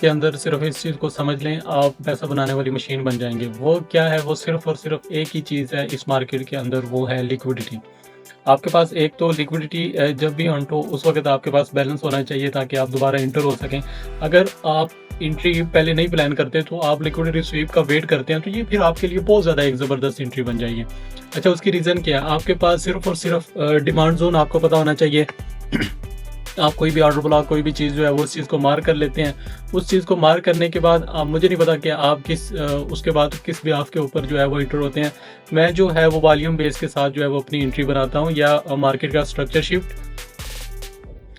के अंदर सिर्फ इस चीज़ को समझ लें, आप पैसा बनाने वाली मशीन बन जाएँगे। वो क्या है, वो सिर्फ़ और सिर्फ़ एक ही चीज़ है इस मार्केट के अंदर, वो है लिक्विडिटी। आपके पास एक तो लिक्विडिटी जब भी हंट हो उस वक़्त आपके पास बैलेंस होना चाहिए ताकि आप दोबारा एंटर हो सकें। अगर आप एंट्री पहले नहीं प्लान करते तो आप लिक्विडिटी स्वीप का वेट करते हैं तो ये फिर आपके लिए बहुत ज़्यादा एक ज़बरदस्त एंट्री बन जाएगी। अच्छा, उसकी रीज़न क्या है? आपके पास सिर्फ़ और सिर्फ़ डिमांड ज़ोन आपको पता होना चाहिए। आप कोई भी ऑर्डर ब्लॉक, कोई भी चीज़ जो है वो उस चीज़ को मार्क कर लेते हैं। उस चीज़ को मार्क करने के बाद मुझे नहीं पता कि आप उसके बाद किस ब्याज के ऊपर जो है वो एंटर होते हैं। मैं जो है वो वॉल्यूम बेस के साथ जो है वो अपनी एंट्री बनाता हूँ, या मार्केट का स्ट्रक्चर शिफ्ट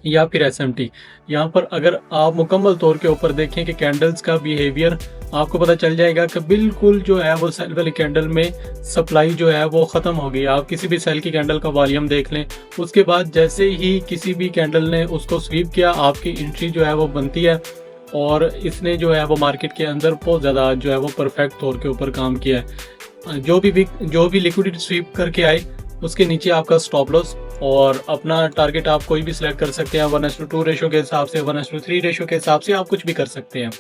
या फिर एसएमटी। यहाँ पर अगर आप मुकम्मल तौर के ऊपर देखें कि कैंडल्स का बिहेवियर, आपको पता चल जाएगा कि बिल्कुल जो है वो सेल वाली कैंडल में सप्लाई जो है वो ख़त्म हो गई। आप किसी भी सेल की कैंडल का वॉल्यूम देख लें, उसके बाद जैसे ही किसी भी कैंडल ने उसको स्वीप किया, आपकी एंट्री जो है वो बनती है। और इसने जो है वो मार्केट के अंदर बहुत ज़्यादा जो है वो परफेक्ट तौर के ऊपर काम किया है। जो भी लिक्विडिटी स्वीप करके आए, उसके नीचे आपका स्टॉप लॉस और अपना टारगेट आप कोई भी सिलेक्ट कर सकते हैं। 1:2 रेशो के हिसाब से, 1:3 रेशो के हिसाब से आप कुछ भी कर सकते हैं।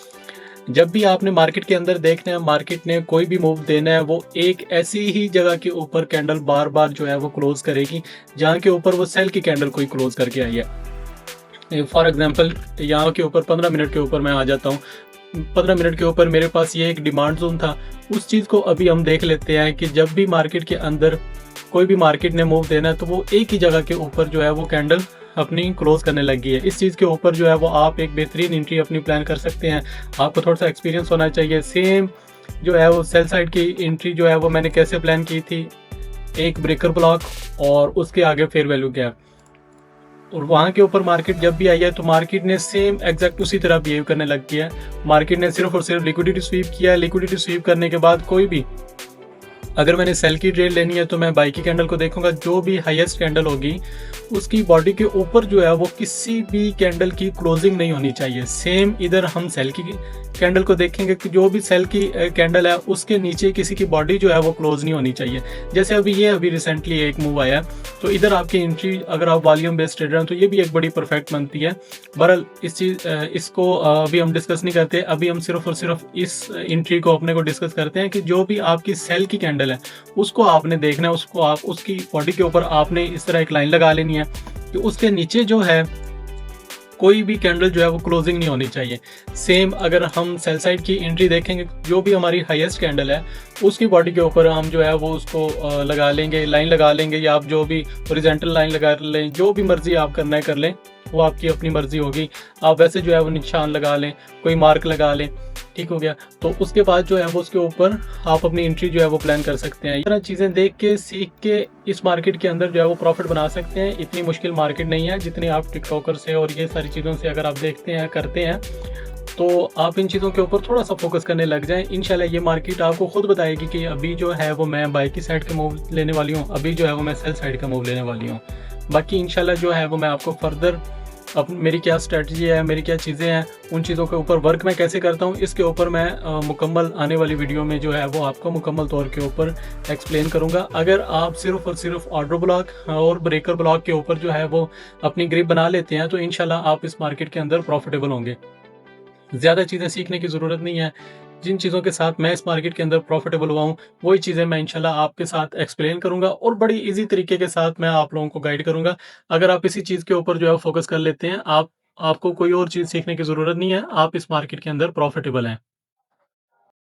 जब भी आपने मार्केट के अंदर देखना है, मार्केट ने कोई भी मूव देना है, वो एक ऐसी ही जगह के ऊपर कैंडल बार बार जो है वो क्लोज करेगी जहाँ के ऊपर वो सेल की कैंडल कोई क्लोज करके आई है। फॉर एग्जाम्पल, यहाँ के ऊपर 15 मिनट के ऊपर मैं आ जाता हूँ। 15 मिनट के ऊपर मेरे पास ये एक डिमांड जोन था। उस चीज़ को अभी हम देख लेते हैं कि जब भी मार्केट के अंदर कोई भी मार्केट ने मूव देना है तो वो एक ही जगह के ऊपर जो है वो कैंडल अपनी क्लोज करने लगी है। इस चीज़ के ऊपर जो है वो आप एक बेहतरीन एंट्री अपनी प्लान कर सकते हैं। आपको थोड़ा सा एक्सपीरियंस होना चाहिए। सेम जो है वो सेल साइड की एंट्री जो है वो मैंने कैसे प्लान की थी, एक ब्रेकर ब्लॉक और उसके आगे फेयर वैल्यू गैप, और वहाँ के ऊपर मार्केट जब भी आई है तो मार्केट ने सेम एग्जैक्ट उसी तरह बिहेव करने लग गया है। मार्केट ने सिर्फ और सिर्फ लिक्विडिटी स्वीप किया है। लिक्विडिटी स्वीप करने के बाद कोई भी, अगर मैंने सेल की ट्रेड लेनी है तो मैं बाई की कैंडल को देखूंगा। जो भी हाईएस्ट कैंडल होगी उसकी बॉडी के ऊपर जो है वो किसी भी कैंडल की क्लोजिंग नहीं होनी चाहिए। सेम इधर हम सेल की कैंडल को देखेंगे कि जो भी सेल की कैंडल है उसके नीचे किसी की बॉडी जो है वो क्लोज नहीं होनी चाहिए। जैसे अभी रिसेंटली एक मूव आया, तो इधर आपकी एंट्री, अगर आप वॉल्यूम बेस्ड ट्रेडर हैं तो ये भी एक बड़ी परफेक्ट बनती है। बहरहाल इसको अभी हम डिस्कस नहीं करते। अभी हम सिर्फ और सिर्फ इस एंट्री को अपने को डिस्कस करते हैं कि जो भी आपकी सेल की कैंडल है उसको आपने देखना है। उसको आप उसकी बॉडी के ऊपर आपने इस तरह एक लाइन लगा लेनी है कि उसके नीचे जो है कोई भी कैंडल जो है वो क्लोजिंग नहीं होनी चाहिए। सेम अगर हम सेल साइड की एंट्री देखेंगे, जो भी हमारी हाईएस्ट कैंडल है उसकी बॉडी के ऊपर हम जो है वो उसको लगा लेंगे, लाइन लगा लेंगे, या आप जो भी हॉरिजॉन्टल लाइन लगा लें, जो भी मर्जी आप करना है कर लें, वो आपकी अपनी मर्जी होगी। आप वैसे जो है वो निशान लगा लें, कोई मार्क लगा लें, ठीक हो गया। तो उसके बाद जो है वो उसके ऊपर आप अपनी एंट्री जो है वो प्लान कर सकते हैं। इस तरह चीज़ें देख के, सीख के इस मार्केट के अंदर जो है वो प्रॉफिट बना सकते हैं। इतनी मुश्किल मार्केट नहीं है जितनी आप टिकटॉकर से और ये सारी चीज़ों से अगर आप देखते हैं, करते हैं, तो आप इन चीज़ों के ऊपर थोड़ा सा फोकस करने लग जाएं। इंशाल्लाह ये मार्केट आपको खुद बताएगी कि अभी जो है वो मैं बाई की साइड का मूव लेने वाली हूँ, अभी जो है वो मैं सेल साइड का मूव लेने वाली हूँ। बाकी इंशाल्लाह जो है वो मैं आपको फर्दर अब मेरी क्या स्ट्रेटजी है, मेरी क्या चीज़ें हैं, उन चीज़ों के ऊपर वर्क मैं कैसे करता हूँ, इसके ऊपर मैं मुकम्मल आने वाली वीडियो में जो है वो आपको मुकम्मल तौर के ऊपर एक्सप्लेन करूँगा। अगर आप सिर्फ और सिर्फ ऑर्डर ब्लॉक और ब्रेकर ब्लॉक के ऊपर जो है वो अपनी ग्रिप बना लेते हैं तो इंशाल्लाह आप इस मार्केट के अंदर प्रॉफिटेबल होंगे। ज़्यादा चीज़ें सीखने की ज़रूरत नहीं है। जिन चीज़ों के साथ मैं इस मार्केट के अंदर प्रॉफिटेबल हुआ हूँ, वही चीज़ें मैं इंशाल्लाह आपके साथ एक्सप्लेन करूँगा और बड़ी ईज़ी तरीके के साथ मैं आप लोगों को गाइड करूँगा। अगर आप इसी चीज़ के ऊपर जो है फोकस कर लेते हैं, आपको कोई और चीज़ सीखने की ज़रूरत नहीं है, आप इस मार्केट के अंदर प्रॉफिटेबल हैं।